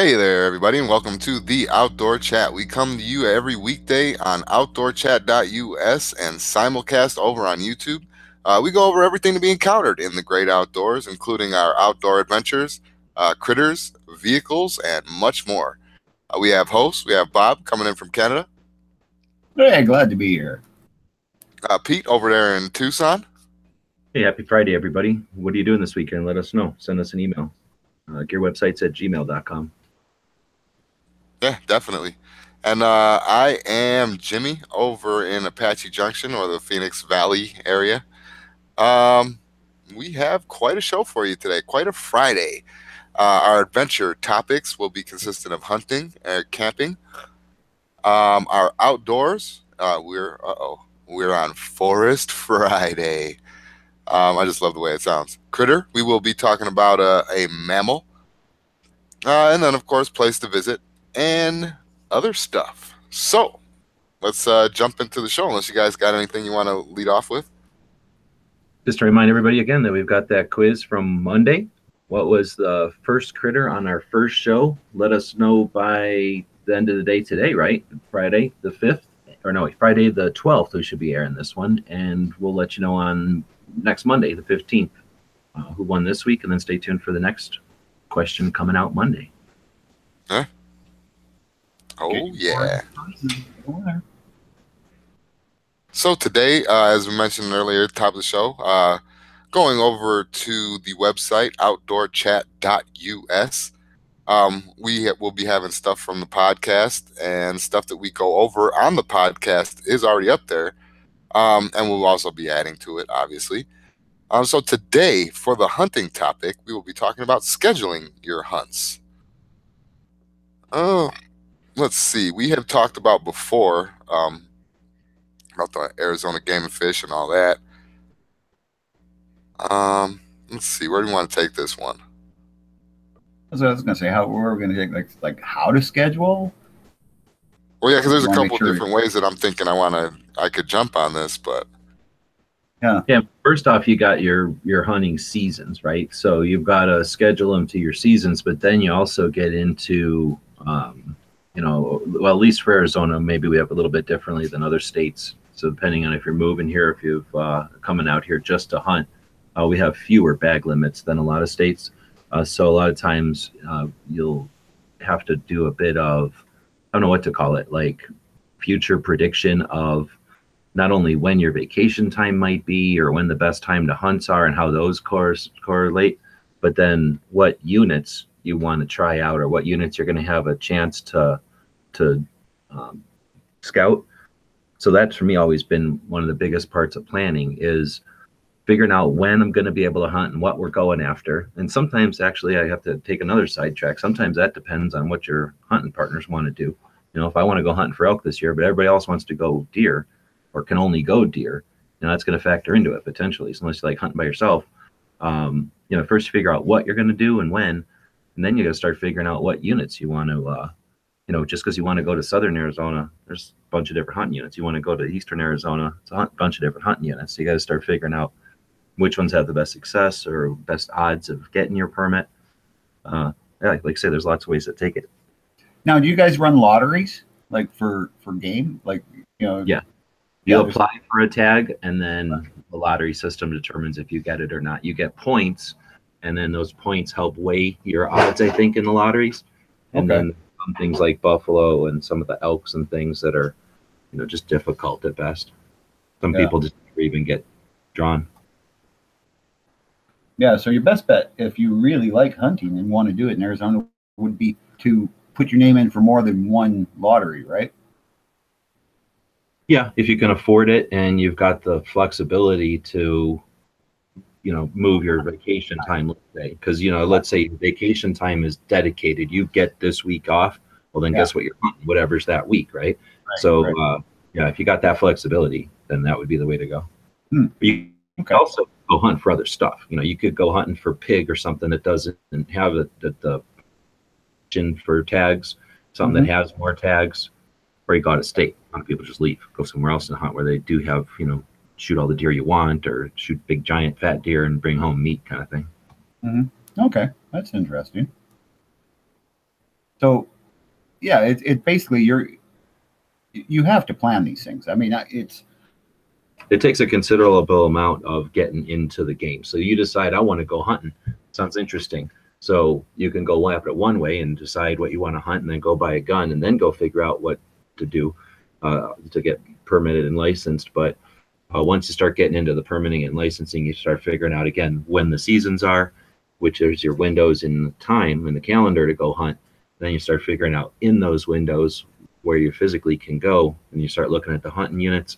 Hey there, everybody, and welcome to the Outdoor Chat. We come to you every weekday on outdoorchat.us and simulcast over on YouTube. We go over everything to be encountered in the great outdoors, including our outdoor adventures, critters, vehicles, and much more. We have hosts. We have Bob coming in from Canada. Hey, glad to be here. Pete over there in Tucson. Hey, happy Friday, everybody. What are you doing this weekend? Let us know. Send us an email. Gearwebsites@gmail.com. Yeah, definitely. And I am Jimmy over in Apache Junction or the Phoenix Valley area. We have quite a show for you today, quite a Friday. Our adventure topics will be consistent of hunting and camping. Our outdoors, we're on Forest Friday. I just love the way it sounds. Critter, we will be talking about a mammal. And then, of course, place to visit and other stuff. So let's jump into the show, unless you guys got anything you want to lead off with. Just to remind everybody again that we've got that quiz from Monday. What was the first critter on our first show? Let us know by the end of the day today, right? Friday the 5th, or no, Friday the 12th, we should be airing this one. And we'll let you know on next Monday, the 15th, who won this week. And then stay tuned for the next question coming out Monday. Huh? Oh, yeah. So today, as we mentioned earlier, top of the show, going over to the website, outdoorchat.us. We will be having stuff from the podcast, and stuff that we go over on the podcast is already up there. And we'll also be adding to it, obviously. So today, for the hunting topic, we will be talking about scheduling your hunts. Let's see. We have talked about before about the Arizona Game and Fish and all that. Let's see. Where do you want to take this one? So I was going to say, how we're going to take like how to schedule. Well, yeah, because there's a couple different ways that I'm thinking I could jump on this, but yeah. First off, you got your hunting seasons, right? So you've got to schedule them to your seasons, but then you also get into well, at least for Arizona, maybe we have a little bit differently than other states. So depending on if you're moving here, if you've coming out here just to hunt, we have fewer bag limits than a lot of states. So a lot of times you'll have to do a bit of, I don't know what to call it, like future prediction of not only when your vacation time might be or when the best time to hunts are and how those correlate, but then what units you want to try out or what units you're going to have a chance to scout. So that's for me always been one of the biggest parts of planning is figuring out when I'm going to be able to hunt and what we're going after. And sometimes actually I have to take another sidetrack. Sometimes that depends on what your hunting partners want to do. You know, if I want to go hunting for elk this year, but everybody else wants to go deer or can only go deer, that's going to factor into it potentially. So unless you like hunting by yourself, first you figure out what you're going to do and when, and then you got to start figuring out what units you want to, just because you want to go to southern Arizona, there's a bunch of different hunting units. You want to go to eastern Arizona, it's a bunch of different hunting units. So you got to start figuring out which ones have the best success or best odds of getting your permit. Like I say, there's lots of ways to take it. Now, do you guys run lotteries like for game? Yeah. You apply for a tag, and then the lottery system determines if you get it or not. You get points, and then those points help weigh your odds, I think, in the lotteries. And then some things like buffalo and some of the elks and things that are, just difficult at best. Some people just never even get drawn. Yeah, so your best bet, if you really like hunting and want to do it in Arizona, would be to put your name in for more than one lottery, right? Yeah, if you can afford it and you've got the flexibility to, move your vacation time, let's say, because, let's say vacation time is dedicated. You get this week off. Well, then guess what? You're hunting whatever's that week, right? If you got that flexibility, then that would be the way to go. You can also go hunt for other stuff. You could go hunting for pig or something that doesn't have the for tags, something that has more tags. Or you go out of state. A lot of people just leave, go somewhere else and hunt where they do have, shoot all the deer you want or shoot big, giant, fat deer and bring home meat kind of thing. Okay, that's interesting. So yeah, it basically you have to plan these things. I mean, It takes a considerable amount of getting into the game. So you decide, I want to go hunting. Sounds interesting. So you can go after it one way and decide what you want to hunt, and then go buy a gun, and then go figure out what to do to get permitted and licensed. But once you start getting into the permitting and licensing, you start figuring out again when the seasons are, which is your windows in the time in the calendar to go hunt. Then you start figuring out in those windows where you physically can go, and you start looking at the hunting units.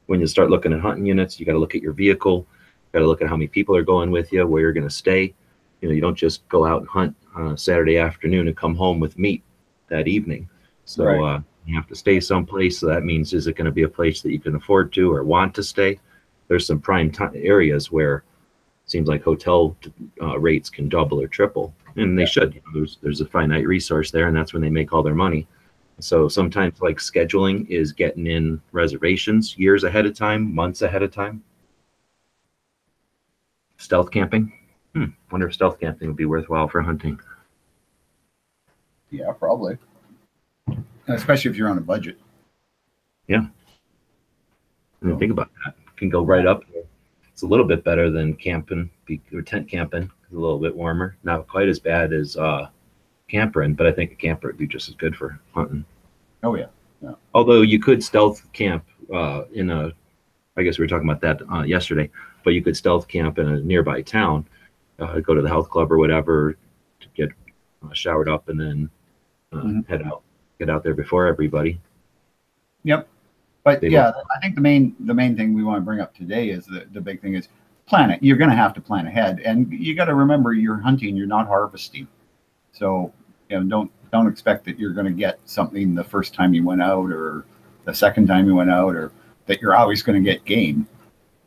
When you start looking at hunting units, you got to look at your vehicle, got to look at how many people are going with you, where you're going to stay. You know, you don't just go out and hunt on a Saturday afternoon and come home with meat that evening. So right. you have to stay someplace. So that means, is it going to be a place that you can afford to or want to stay? There's some prime areas where it seems like hotel rates can double or triple, and they should. You know, there's a finite resource there, and that's when they make all their money. So sometimes, like, scheduling is getting in reservations years ahead of time, months ahead of time. Stealth camping. Wonder if stealth camping would be worthwhile for hunting. Yeah, probably. Especially if you're on a budget. Yeah. I mean, think about that. You can go right up. It's a little bit better than camping or tent camping. It's a little bit warmer. Not quite as bad as campering, but I think a camper would be just as good for hunting. Oh yeah. Although you could stealth camp in a, I guess we were talking about that yesterday, but you could stealth camp in a nearby town, go to the health club or whatever to get showered up, and then get out there before everybody. Yep. But yeah, I think the main thing we want to bring up today is the big thing is plan it. You're going to have to plan ahead, and you got to remember you're hunting, you're not harvesting. So, you know, don't expect that you're going to get something the first time you went out or the second time you went out, or that you're always going to get game.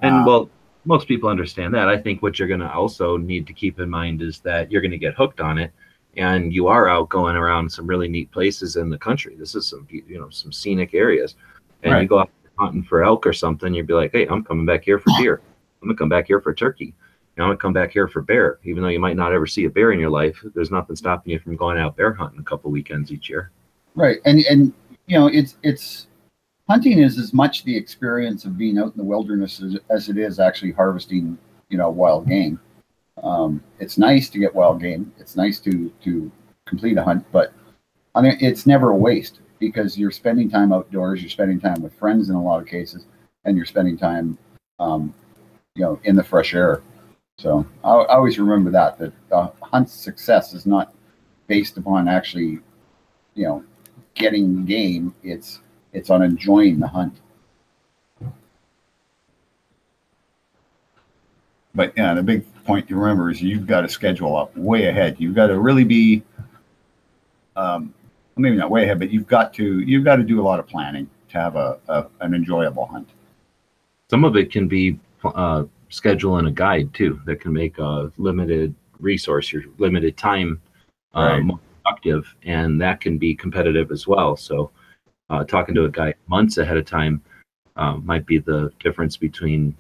And well, most people understand that. I think what you're going to also need to keep in mind is that you're going to get hooked on it, and you are out going around some really neat places in the country. This is some scenic areas, and you go out hunting for elk or something. You'd be like, hey, I'm coming back here for deer. I'm gonna come back here for turkey. I'm gonna come back here for bear. Even though you might not ever see a bear in your life, there's nothing stopping you from going out bear hunting a couple weekends each year. Right, and you know, it's hunting is as much the experience of being out in the wilderness as it is actually harvesting, you know, wild game. It's nice to get wild game. It's nice to complete a hunt, but I mean, it's never a waste because you're spending time outdoors. You're spending time with friends in a lot of cases, and you're spending time, you know, in the fresh air. So I always remember that hunt success is not based upon actually, you know, getting game. It's on enjoying the hunt. But yeah, the big point to remember is you've got to schedule up way ahead. You've got to really be, maybe not way ahead, but you've got to do a lot of planning to have an enjoyable hunt. Some of it can be scheduling a guide too that can make a limited resource, your limited time more productive, and that can be competitive as well. So talking to a guide months ahead of time might be the difference between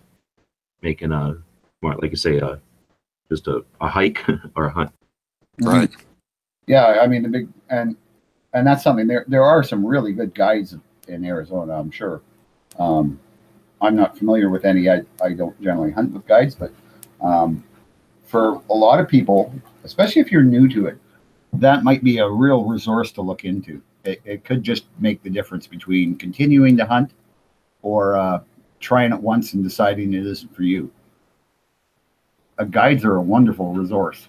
making a more, like you say, just a hike or a hunt. Right. Yeah, I mean the big and that's something. There are some really good guides in Arizona, I'm sure. I'm not familiar with any. I don't generally hunt with guides, but for a lot of people, especially if you're new to it, that might be a real resource to look into. It could just make the difference between continuing to hunt or trying it once and deciding it isn't for you. Guides are a wonderful resource.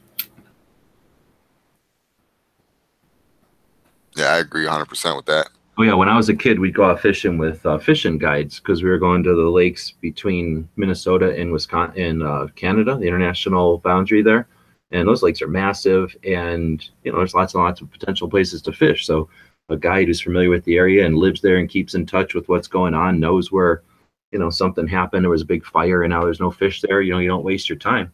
Yeah, I agree 100% with that. Oh yeah, when I was a kid, we'd go out fishing with fishing guides because we were going to the lakes between Minnesota and Wisconsin and Canada, the international boundary there. And those lakes are massive, and you know, there's lots and lots of potential places to fish. So a guide who's familiar with the area and lives there and keeps in touch with what's going on, knows where, you know, something happened, there was a big fire, and now there's no fish there. You know, you don't waste your time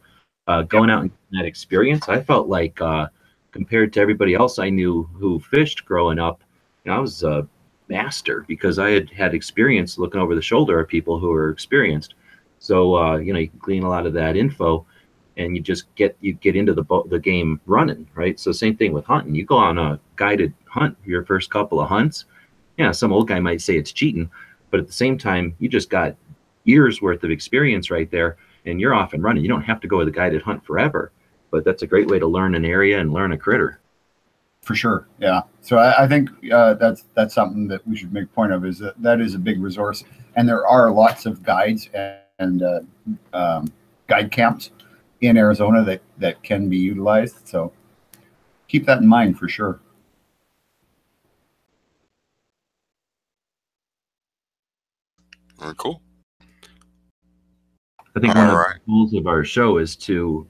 going out and getting that experience. I felt like compared to everybody else I knew who fished growing up, you know, I was a master because I had experience looking over the shoulder of people who were experienced. So you know, you can glean a lot of that info. and you get into the game running, right? So same thing with hunting. You go on a guided hunt, your first couple of hunts. Yeah, some old guy might say it's cheating, but at the same time, you just got years worth of experience right there, and you're off and running. You don't have to go with a guided hunt forever, but that's a great way to learn an area and learn a critter. For sure, yeah. So I think that's something that we should make a point of, is that is a big resource, and there are lots of guides and guide camps in Arizona that can be utilized. So keep that in mind for sure. Cool. I think one of the goals of our show is to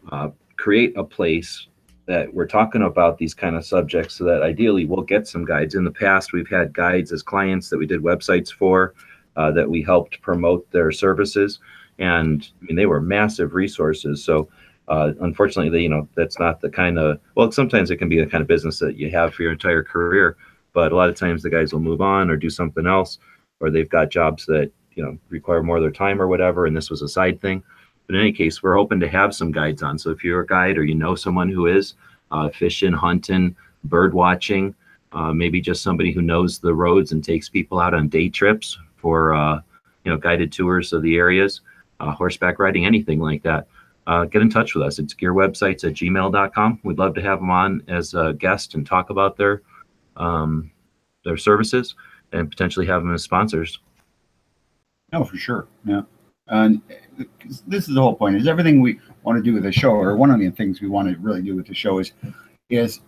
create a place that we're talking about these kind of subjects, so that ideally we'll get some guides. In the past, we've had guides as clients that we did websites for, that we helped promote their services, and I mean, they were massive resources. So unfortunately, that's not the kind of, well, sometimes it can be the kind of business that you have for your entire career, but a lot of times the guys will move on or do something else, or they've got jobs that require more of their time or whatever, and this was a side thing. But in any case, we're hoping to have some guides on. So if you're a guide, or someone who is fishing, hunting, bird watching, maybe just somebody who knows the roads and takes people out on day trips for guided tours of the areas, horseback riding, anything like that, get in touch with us. It's gearwebsites@gmail.com. We'd love to have them on as a guest and talk about their services, and potentially have them as sponsors. No, for sure. Yeah. And this is the whole point, is everything we want to do with the show, or one of the things we want to really do with the show is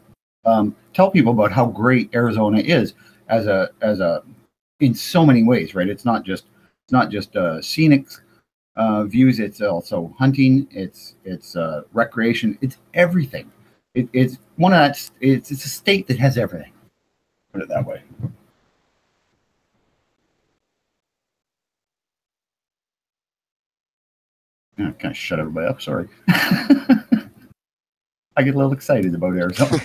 tell people about how great Arizona is as a in so many ways, right? It's not just scenic views. It's also hunting. It's recreation. It's everything. It's a state that has everything. Put it that way. I kind of shut everybody up. Sorry. I get a little excited about Arizona.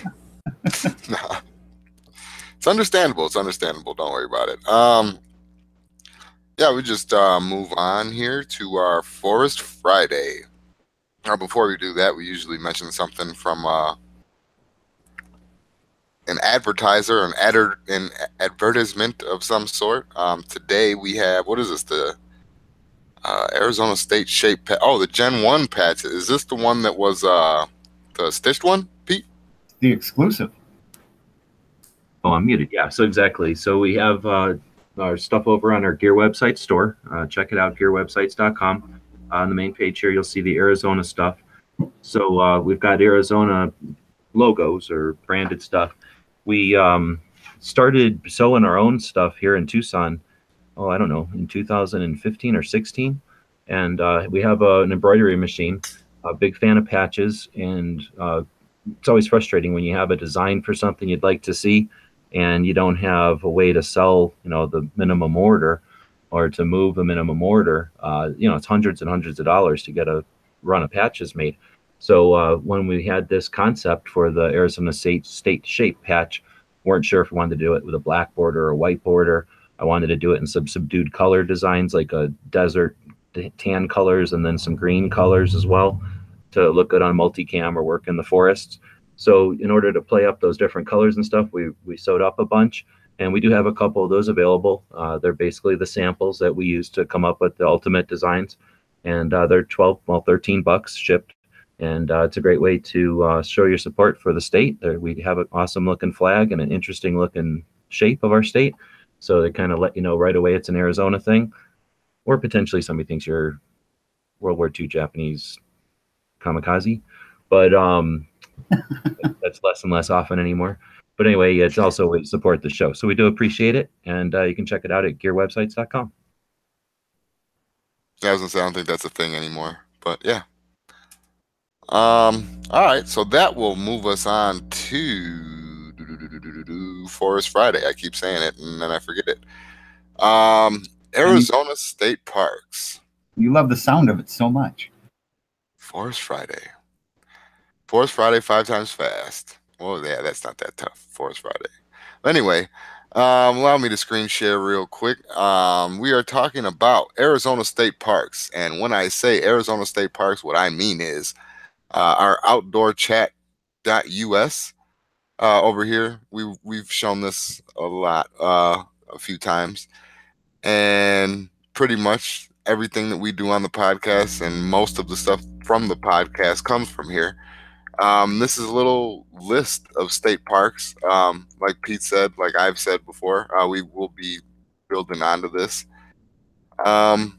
Nah. It's understandable. It's understandable. Don't worry about it. Yeah, we just move on here to our Forest Friday. Before we do that, we usually mention something from an advertiser, an advertisement of some sort. Today we have, what is this? The Arizona State Shape patch. Oh, the Gen 1 patch. Is this the one that was the stitched one, Pete? The exclusive. Oh, I'm muted. Yeah, so exactly. So we have our stuff over on our Gear Website store. Check it out, gearwebsites.com. On the main page here, you'll see the Arizona stuff. So we've got Arizona logos or branded stuff. We started selling our own stuff here in Tucson, I don't know, in 2015 or 16. And we have an embroidery machine. A big fan of patches, and it's always frustrating when you have a design for something you'd like to see, and you don't have a way to sell, the minimum order, or to move a minimum order. It's hundreds and hundreds of dollars to get a run of patches made. So when we had this concept for the Arizona State Shape patch, weren't sure if we wanted to do it with a black border or a white border. I wanted to do it in some subdued color designs, like a desert tan colors, and then some green colors as well, to look good on multicam or work in the forests. So in order to play up those different colors and stuff, we sewed up a bunch, and we do have a couple of those available. They're basically the samples that we use to come up with the ultimate designs, and they're $13 shipped. And it's a great way to show your support for the state. We have an awesome looking flag and an interesting looking shape of our state. So they kind of let you know right away it's an Arizona thing, or potentially somebody thinks you're World War II Japanese kamikaze, but that's less and less often anymore. But anyway, it's also a way to support the show. So we do appreciate it, and you can check it out at gearwebsites.com. Yeah, I was gonna say, I don't think that's a thing anymore, but yeah. All right, so that will move us on to Forest Friday. I keep saying it and then I forget it. Arizona State Parks. You love the sound of it so much. Forest Friday. Forest Friday 5 times fast. Well, yeah, that's not that tough. Forest Friday. Anyway, allow me to screen share real quick. We are talking about Arizona State Parks. And when I say Arizona State Parks, what I mean is Our outdoor chat.us over here, we've shown this a lot, a few times, and pretty much everything that we do on the podcast and most of the stuff from the podcast comes from here. This is a little list of state parks. Like Pete said, like I've said before, we will be building onto this. Um,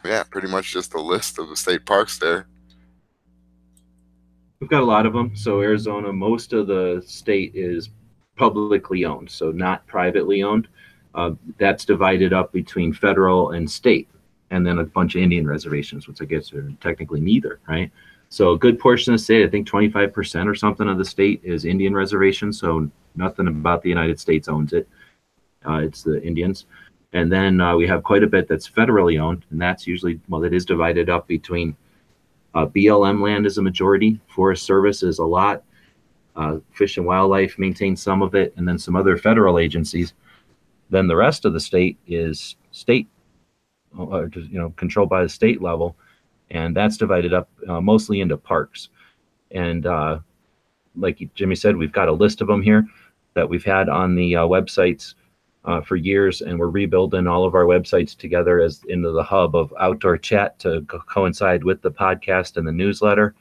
yeah, pretty much just a list of the state parks there. We've got a lot of them. So Arizona, most of the state is publicly owned, so not privately owned. That's divided up between federal and state, and then a bunch of Indian reservations, which I guess are technically neither, right? So a good portion of the state, I think 25% or something of the state is Indian reservation. So nothing about the United States owns it. It's the Indians. And then we have quite a bit that's federally owned, and that's usually, well, it is divided up between BLM land is a majority, Forest Service is a lot, Fish and Wildlife maintains some of it, and then some other federal agencies. Then the rest of the state is state, controlled by the state level, and that's divided up mostly into parks. And like Jimmy said, we've got a list of them here that we've had on the websites for years, and we're rebuilding all of our websites together as into the hub of outdoor chat to coincide with the podcast and the newsletter.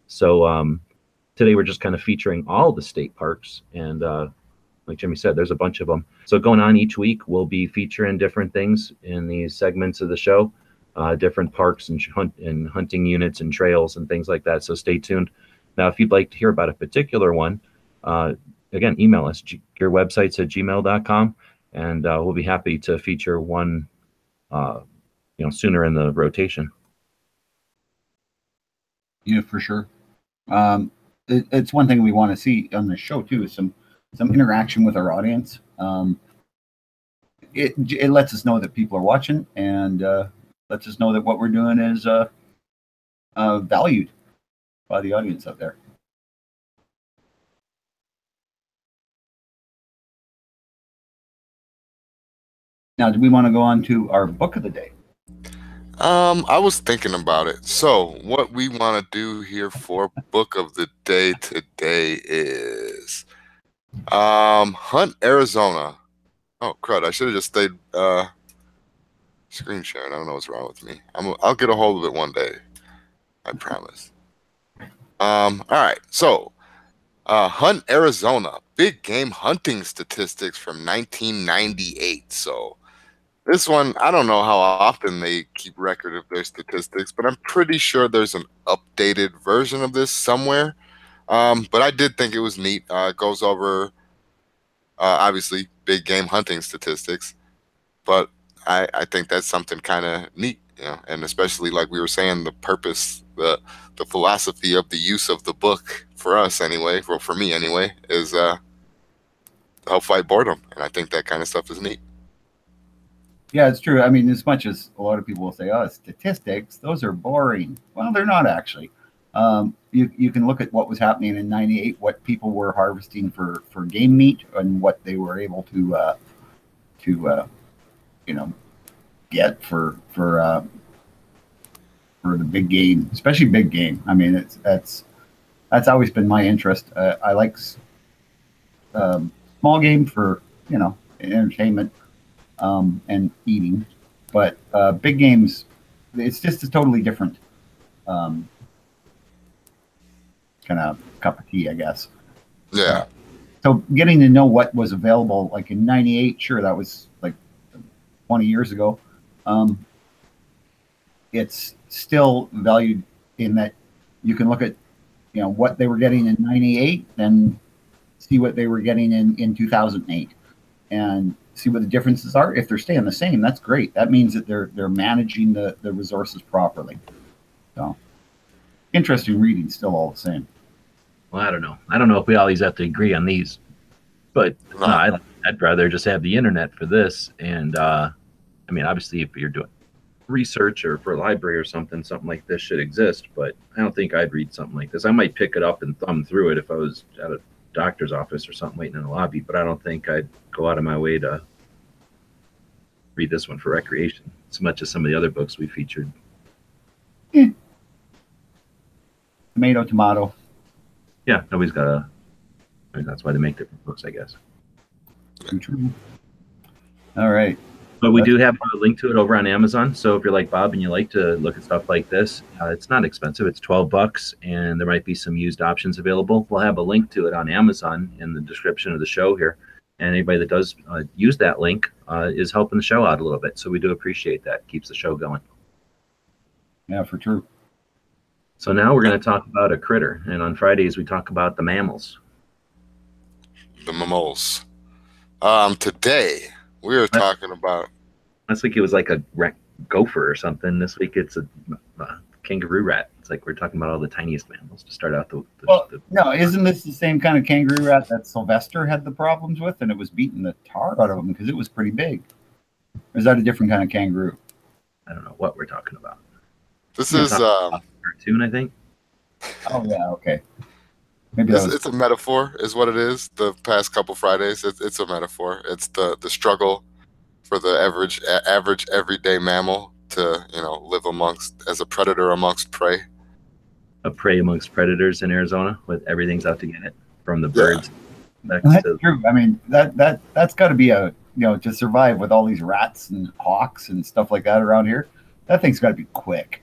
So today we're just kind of featuring all the state parks, and like Jimmy said, there's a bunch of them. So going on each week, we'll be featuring different things in these segments of the show, different parks and hunting units and trails and things like that. So stay tuned. Now, if you'd like to hear about a particular one, again, email us, gearwebsites@gmail.com, and we'll be happy to feature one, sooner in the rotation. Yeah, for sure. It's one thing we want to see on the show too, is some interaction with our audience. It lets us know that people are watching, and lets us know that what we're doing is valued by the audience out there. Now, do we want to go on to our book of the day? I was thinking about it. So what we want to do here for book of the day today is Hunt, Arizona. Oh crud, I should have just stayed screen sharing. I don't know what's wrong with me. I'll get a hold of it one day. I promise. All right. So Hunt, Arizona, big game hunting statistics from 1998. So this one, I don't know how often they keep record of their statistics, but I'm pretty sure there's an updated version of this somewhere. But I did think it was neat. It goes over, obviously, big game hunting statistics, but I think that's something kind of neat, and especially like we were saying, the purpose, the philosophy of the use of the book for us anyway, for me anyway, is to help fight boredom, and I think that kind of stuff is neat. Yeah, it's true. I mean, as much as a lot of people will say, "Oh, statistics, those are boring." Well, they're not actually. You can look at what was happening in '98, what people were harvesting for game meat, and what they were able to get for the big game, especially big game. I mean, that's always been my interest. I like small game for entertainment. And eating, but big games, it's just a totally different kind of cup of tea, I guess. Yeah. So getting to know what was available, like in '98, sure, that was like 20 years ago. It's still valued in that you can look at what they were getting in '98 and see what they were getting in 2008, and see what the differences are. If they're staying the same, that's great. That means that they're managing the resources properly. So interesting reading, still all the same. Well, I don't know. I don't know if we always have to agree on these, but no, I'd rather just have the internet for this. And I mean, obviously, if you're doing research or for a library or something like this should exist. But I don't think I'd read something like this. I might pick it up and thumb through it if I was at a doctor's office or something waiting in the lobby, but I don't think I'd go out of my way to read this one for recreation as much as some of the other books we featured. Tomato, tomato. Yeah, nobody's got a. I mean, that's why they make different books, I guess. True. All right. But we do have a link to it over on Amazon. So if you're like Bob and you like to look at stuff like this, it's not expensive. It's $12, and there might be some used options available. We'll have a link to it on Amazon in the description of the show here. And anybody that does use that link is helping the show out a little bit. So we do appreciate that. Keeps the show going. Yeah, for true. So now we're going to talk about a critter. And on Fridays, we talk about the mammals. The mammals. Today, we are talking about... Last week, it was like a gopher or something. This week, it's a kangaroo rat. It's like we're talking about all the tiniest mammals to start out no, isn't this the same kind of kangaroo rat that Sylvester had the problems with, and it was beating the tar out of him because it was pretty big? Or is that a different kind of kangaroo? I don't know what we're talking about. This is a cartoon, I think. Oh yeah, okay. Maybe it's a metaphor, is what it is. The past couple Fridays, it's a metaphor. It's the struggle for the average everyday mammal to live as a predator amongst prey. A prey amongst predators in Arizona, with everything's out to get it, from the birds. Yeah. That's true. I mean, that's got to be to survive with all these rats and hawks and stuff like that around here. That thing's got to be quick.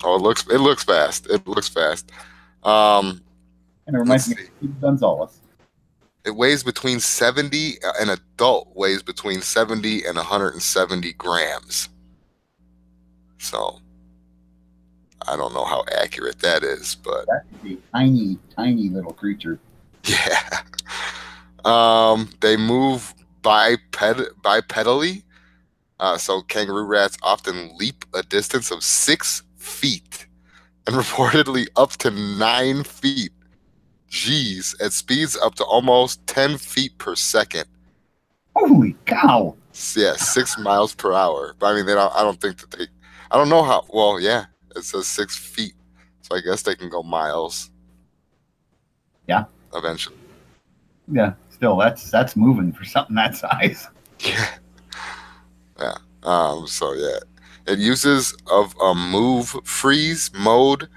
Oh, it looks fast. It looks fast. And it reminds me of Gonzalez. It weighs between 70. An adult weighs between 70 and 170 grams. So I don't know how accurate that is, but that could be a tiny, tiny little creature. Yeah. They move bipedally. So kangaroo rats often leap a distance of 6 feet and reportedly up to 9 feet. Jeez, at speeds up to almost 10 feet per second. Holy cow! Yeah, 6 miles per hour. But I mean, I don't think that they. I don't know how. Well, yeah, it says 6 feet, so I guess they can go miles. Yeah. Eventually. Yeah. Still, that's moving for something that size. Yeah. Yeah. So yeah, it uses of a move freeze mode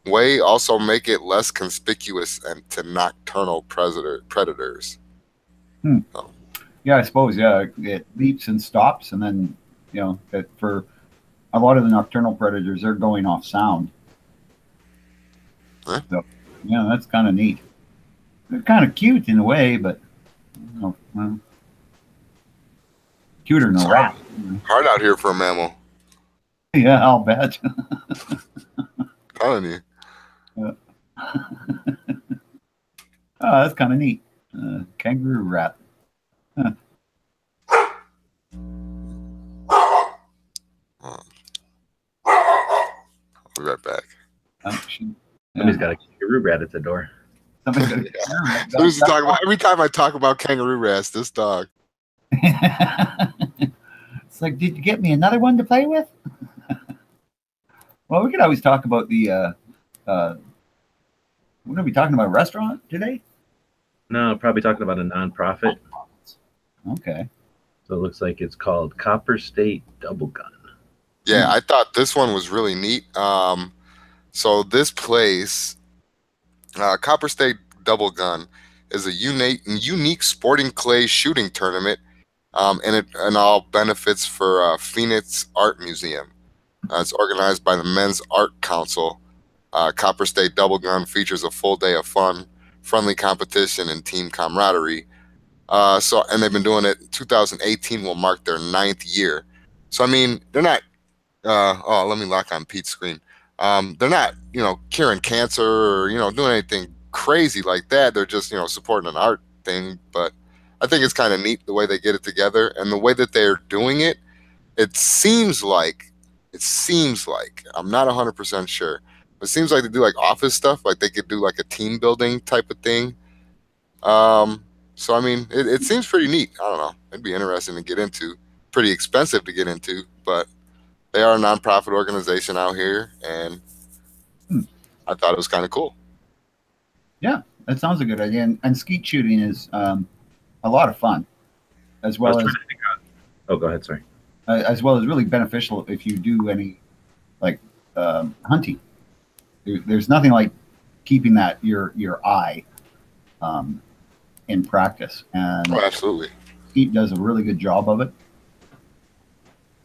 way also make it less conspicuous and to nocturnal predators. So. Yeah, I suppose. Yeah, it leaps and stops, and then that for a lot of the nocturnal predators, they're going off sound. Huh? So yeah, that's kind of neat. They're kind of cute in a way, but cuter than a rat. Hard out here for a mammal. Yeah, I'll bet. Telling you. Yeah. Oh, that's kind of neat. Kangaroo rat. Huh. I'll be right back. Somebody's got a kangaroo rat at the door. Somebody's every time I talk about kangaroo rats, this dog. It's like, did you get me another one to play with? Well, we could always talk about the. We're going to be talking about a restaurant today? No, probably talking about a nonprofit. Okay. So it looks like it's called Copper State Double Gun. Yeah, I thought this one was really neat. So this place, Copper State Double Gun, is a unique sporting clay shooting tournament, and all benefits for Phoenix Art Museum. It's organized by the Men's Art Council. Copper State Double Gun features a full day of fun, friendly competition, and team camaraderie. And they've been doing it. 2018 will mark their 9th year. So I mean, they're not. Let me lock on Pete's screen. They're not, curing cancer or doing anything crazy like that. They're just supporting an art thing. But I think it's kind of neat the way they get it together and the way that they're doing it. It seems like I'm not 100% sure. It seems like they do like office stuff, like they could do like a team building type of thing. So I mean, it seems pretty neat. I don't know. It'd be interesting to get into. Pretty expensive to get into, but they are a nonprofit organization out here, and I thought it was kind of cool. Yeah, that sounds a good idea. And skeet shooting is a lot of fun, as well as. Oh, go ahead. Sorry. As well as really beneficial if you do any like hunting. There's nothing like keeping that your eye in practice, and Oh, absolutely. Pete does a really good job of it.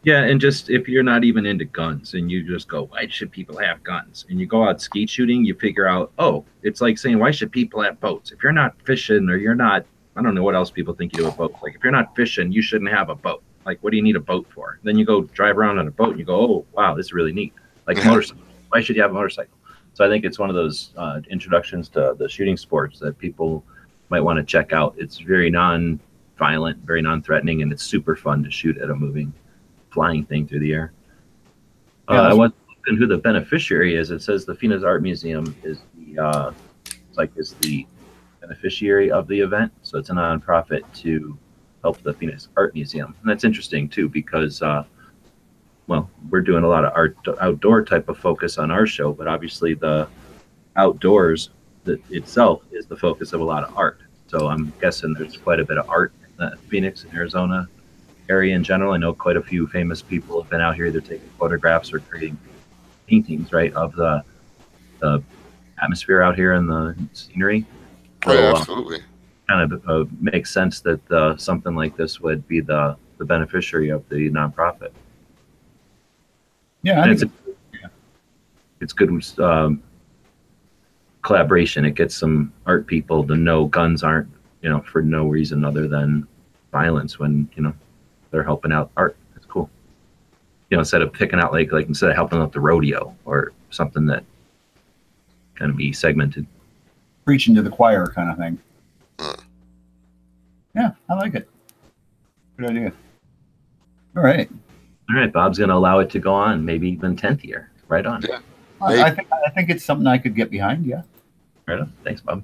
Yeah, and just if you're not even into guns and you just go, why should people have guns? And you go out skeet shooting, you figure out, oh, it's like saying, why should people have boats? If you're not fishing or you're not, I don't know what else people think you do with boats. Like if you're not fishing, you shouldn't have a boat. Like, what do you need a boat for? Then you go drive around on a boat and you go, oh, wow, this is really neat. Like motorcycle. Why should you have a motorcycle? So I think it's one of those introductions to the shooting sports that people might want to check out. It's very non-violent, very non-threatening, and it's super fun to shoot at a moving flying thing through the air. I was looking who the beneficiary is. It says the Phoenix Art Museum is the beneficiary of the event. So it's a nonprofit to help the Phoenix Art Museum. And that's interesting too, because well, we're doing a lot of outdoor type of focus on our show, but obviously the outdoors that itself is the focus of a lot of art. So I'm guessing there's quite a bit of art in the Phoenix and Arizona area in general. I know quite a few famous people have been out here either taking photographs or creating paintings, right, of the atmosphere out here and the scenery. Oh, yeah, absolutely. Kind of makes sense that something like this would be the beneficiary of the nonprofit. Yeah, it's good collaboration. It gets some art people to know guns aren't, for no reason other than violence when, they're helping out art. It's cool. Instead of picking out like instead of helping out the rodeo or something that kind of be segmented. Preaching to the choir kind of thing. Yeah, I like it. Good idea. All right. Bob's going to allow it to go on, maybe even 10th year. Right on. Yeah. I think it's something I could get behind. Yeah. Right on. Thanks, Bob.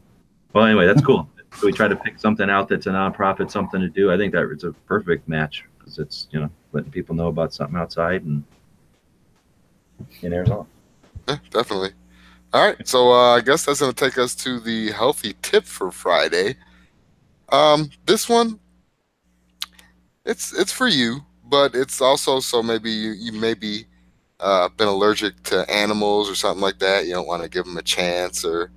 Well, anyway, that's cool. So we try to pick something out that's a nonprofit, something to do. I think that it's a perfect match because it's, letting people know about something outside and in Arizona. Yeah, definitely. All right. So I guess that's going to take us to the healthy tip for Friday. This one, it's for you, but it's also so maybe you maybe been allergic to animals or something like that. You don't want to give them a chance or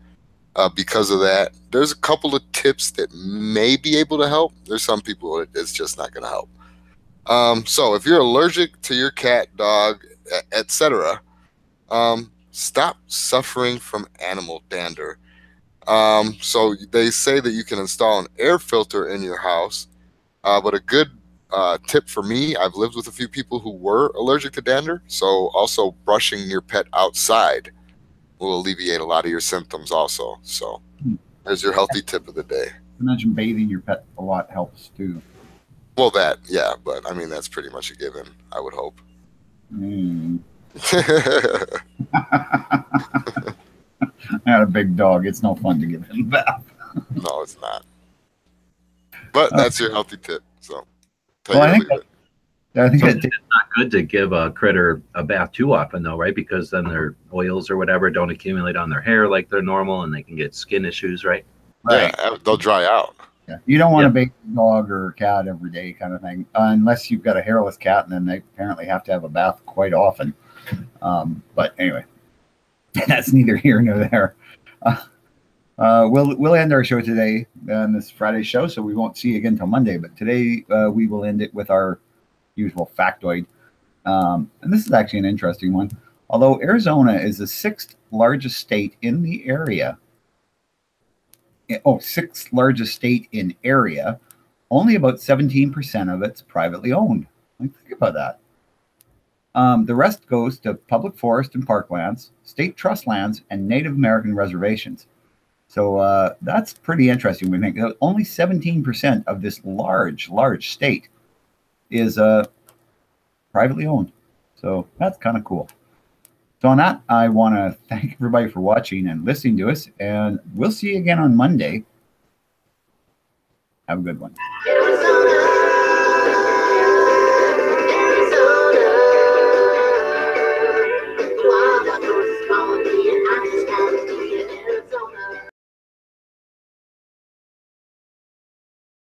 because of that. There's a couple of tips that may be able to help. There's some people it's just not going to help. So if you're allergic to your cat, dog, etc., stop suffering from animal dander. So they say that you can install an air filter in your house, but a good tip for me, I've lived with a few people who were allergic to dander, so also brushing your pet outside will alleviate a lot of your symptoms also. So there's your healthy tip of the day. Imagine bathing your pet a lot helps too. Well, that, yeah, but I mean, that's pretty much a given, I would hope. I had a big dog. It's no fun to give him a bath. No, it's not. But that's your healthy tip. So, I think it's not good to give a critter a bath too often, though, right? Because then their oils or whatever don't accumulate on their hair like they're normal, and they can get skin issues, right? Yeah, they'll dry out. Yeah. You don't want to bathe a dog or a cat every day, kind of thing, unless you've got a hairless cat, and then they apparently have to have a bath quite often. But anyway, that's neither here nor there. We'll end our show today on this Friday show, so we won't see you again until Monday. But today we will end it with our usual factoid. And this is actually an interesting one. Although Arizona is the sixth largest state in the area, sixth largest state in area, only about 17% of it's privately owned. Think about that. The rest goes to public forest and parklands, state trust lands, and Native American reservations. So that's pretty interesting. We think only 17% of this large state is privately owned. So that's kind of cool. So on that, I want to thank everybody for watching and listening to us, and we'll see you again on Monday. Have a good one.